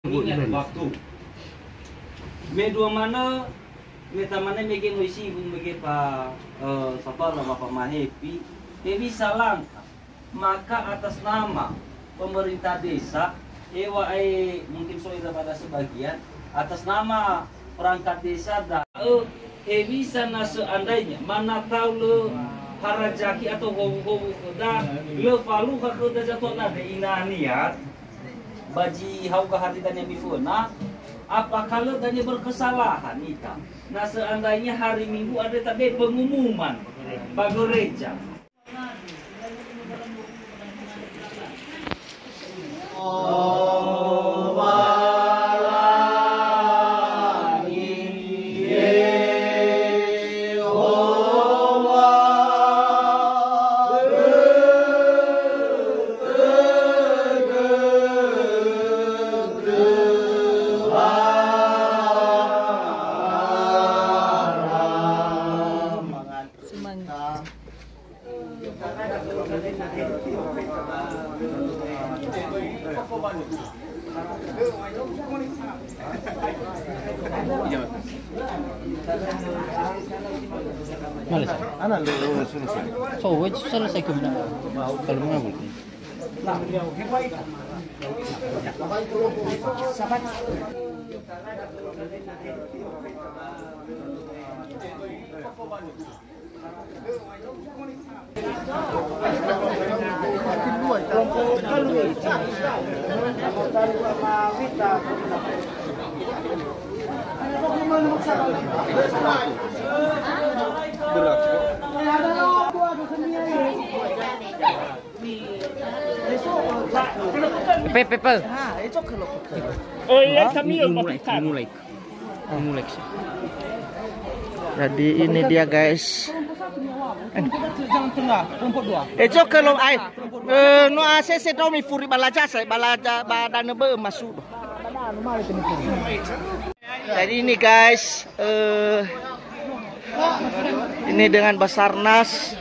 Ingat waktu. Medua mana, meta mana mege noisi bung mege pa sapa nama Pak Mahepi, Dewi Salangka. Maka atas nama pemerintah desa, mungkin soalnya pada sebagian, atas nama perangkat desa bisa seandainya mana tahu le harajaki atau hobu dah le falu hakda jatuh nade inaniat baji hauga hari dan yang bifuna apa kalau dan berkesalahan ita. Nah seandainya hari Minggu ada tadi pengumuman bagi gereja. Malas. Anak lu selesai. So, wajib selesai ke mana? Kalau mengabul. Pepe. Oh iya, kami mulai. Jadi ini dia guys. Jangan tengah, rumput dua. Itu kalau no ACC tau mi furi balaja badan be masuk. Jadi ini guys, ini dengan Basarnas.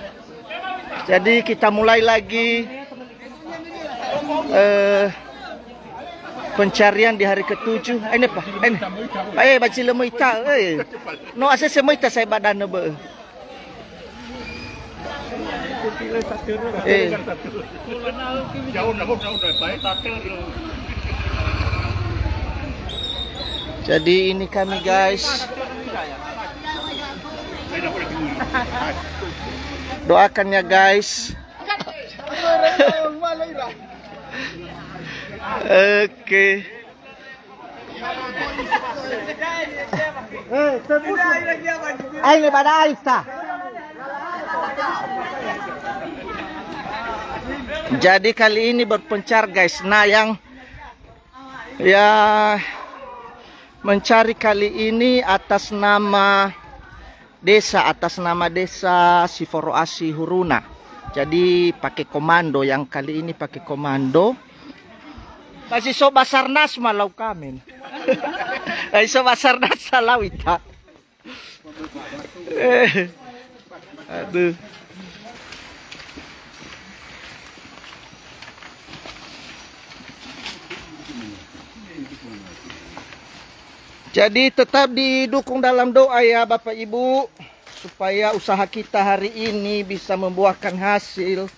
Jadi kita mulai lagi pencarian di hari ke-7. Ini Pak. Ini. Baci lemoita. No ACC moita saya badan be. Jadi ini kami guys. Doakan ya guys. Oke. Ayo pada Aita. Jadi kali ini berpencar guys. Nah yang mencari kali ini atas nama desa Siforoasi Huruna. Jadi pakai komando, yang kali ini pakai komando. Masih so Basarnas malau kami. Masih so Basarnas salau ita. Aduh. Jadi tetap didukung dalam doa ya Bapak Ibu, supaya usaha kita hari ini bisa membuahkan hasil.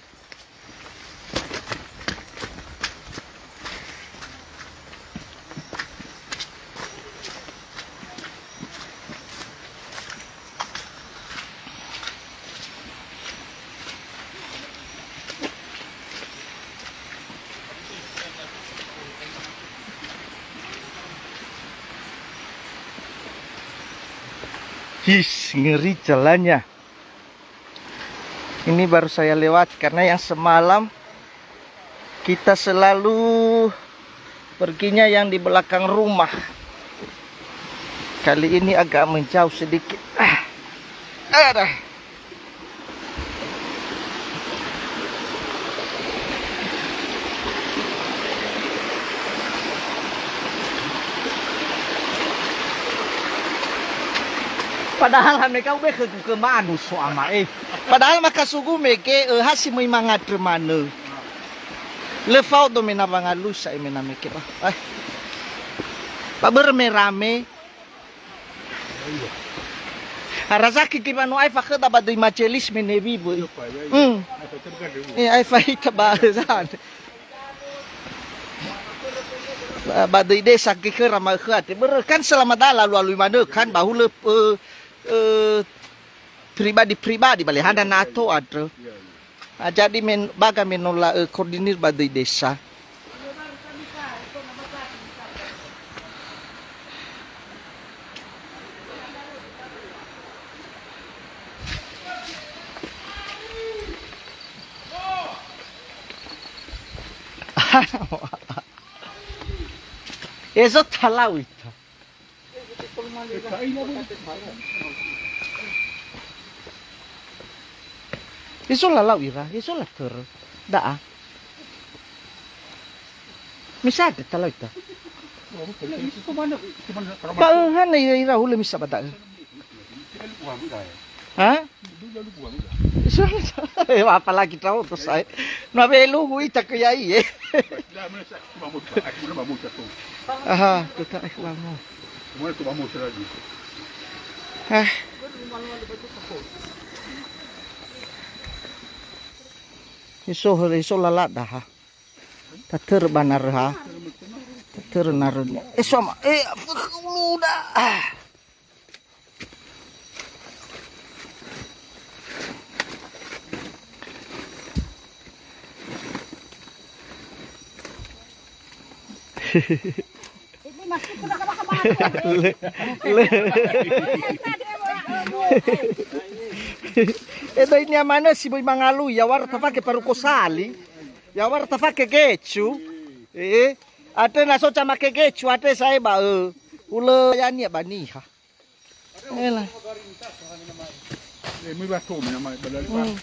Ngeri jalannya. Ini baru saya lewat karena yang semalam kita selalu perginya yang di belakang rumah. Kali ini agak menjauh sedikit. Padahal mereka udah ke mana suama Padahal maka sugu meke hasi may mga tremano. Lefau do menabang alusa menameke ba. Pak berame-rame. Rasa kiki manu ai fakir dapat di majelis menebi boy. Ai fakir bahasan. Badai desa kiki ramai khat. Kan selama dah lalu mana kan bahu pribadi balik handa nato ada. Jadi baga menolak koordinir badai desa. Eso talau itu. Eso lalau ira, eso later. Daa. Misa ada talau itu. Pauhan ira hule misa bata. Hah? Apa lagi tahu tu saya. Nabelu hui tak kayai. Aha, tu tak ikhwamu. Kemana tu kamu lagi? Iso lalat dah ha. Tak terbanar ha. Tak ternar. Sama. Lu dah. Ini masih pernah kalah. Ito ini mana si boy mangalu ya war tafake paruko sali. Ya war tafake gechu. Ate naso chama ke gechu ate saya ba ule yani bani ha. Elah. Muy bato nama balali.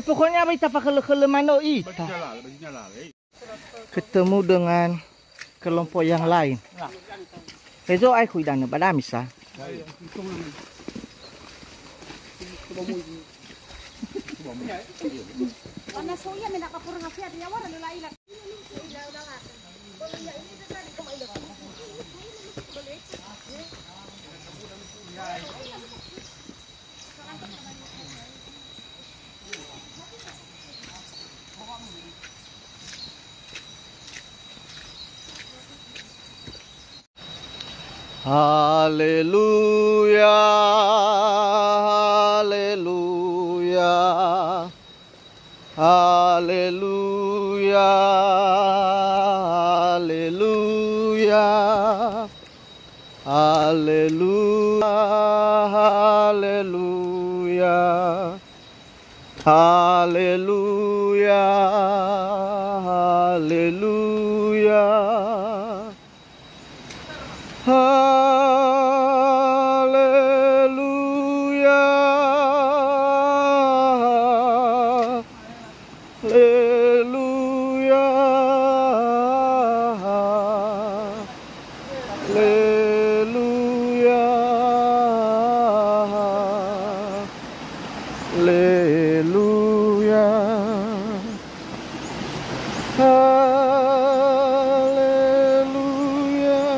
Pokoknya apa kita pakai mana ita. Ketemu dengan kelompok yang lain. Ezo ai kuidan pada misa. Karena soya minta kapur ngasih dia waran lain. Haleluya, haleluya, haleluya, haleluya, haleluya, haleluya, haleluya, haleluya. Haleluya, haleluya, haleluya, haleluya.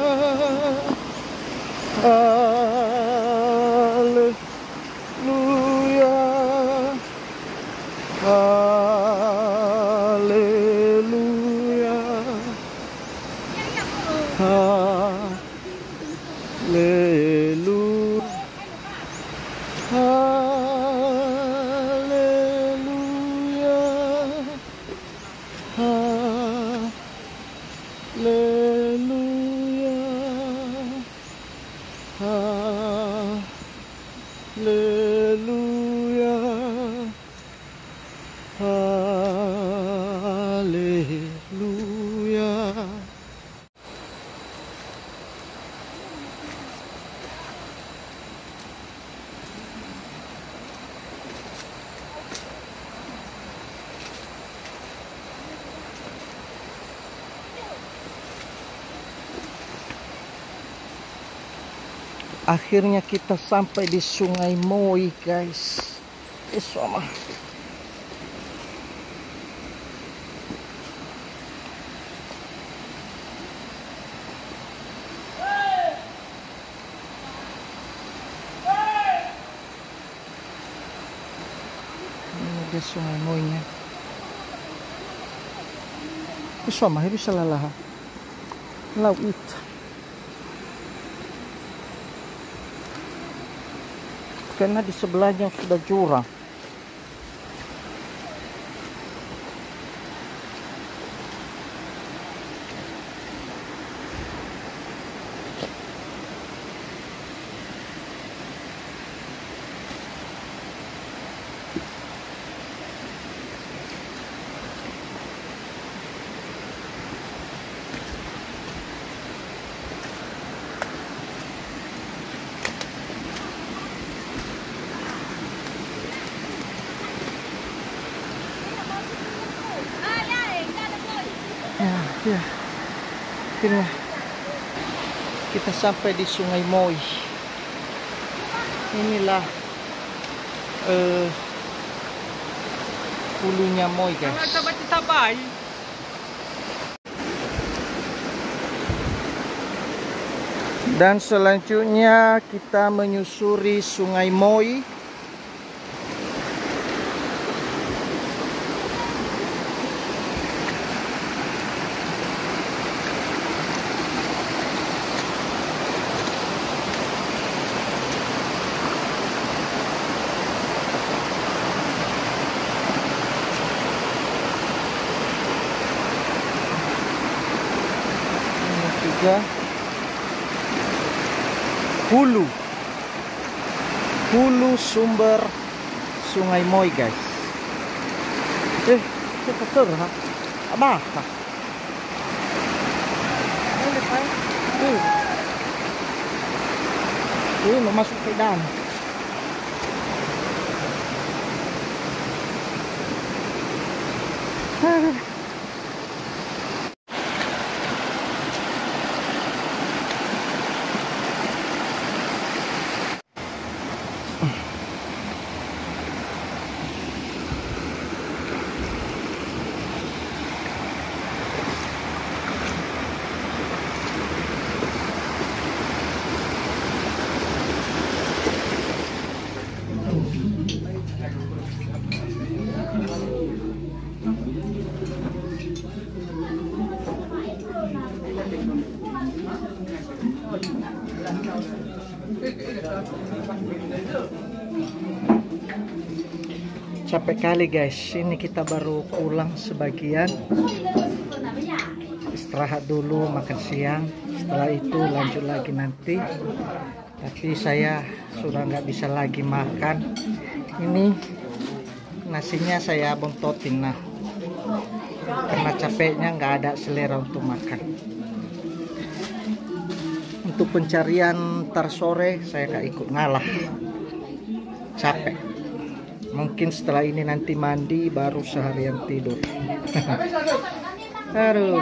Akhirnya kita sampai di Sungai Moi, guys. Sama. Ini ada Sungai Moi-nya. Sama, bisa lalah. Laut. Karena di sebelahnya sudah jurang. Ya, akhirnya kita sampai di Sungai Moi. Inilah hulunya Moi, guys. Dan selanjutnya kita menyusuri Sungai Moi. Hulu sumber Sungai Moi, guys. Kita terha apa? Mau masuk ke dalam. Capek kali, guys. Ini kita baru pulang sebagian. Istirahat dulu, makan siang. Setelah itu lanjut lagi nanti. Tapi saya sudah nggak bisa lagi makan. Ini nasinya saya bontotin, nah. Karena capeknya nggak ada selera untuk makan. Untuk pencarian ntar sore saya nggak ikut ngalah. Capek. Mungkin setelah ini nanti mandi baru seharian tidur. Aduh.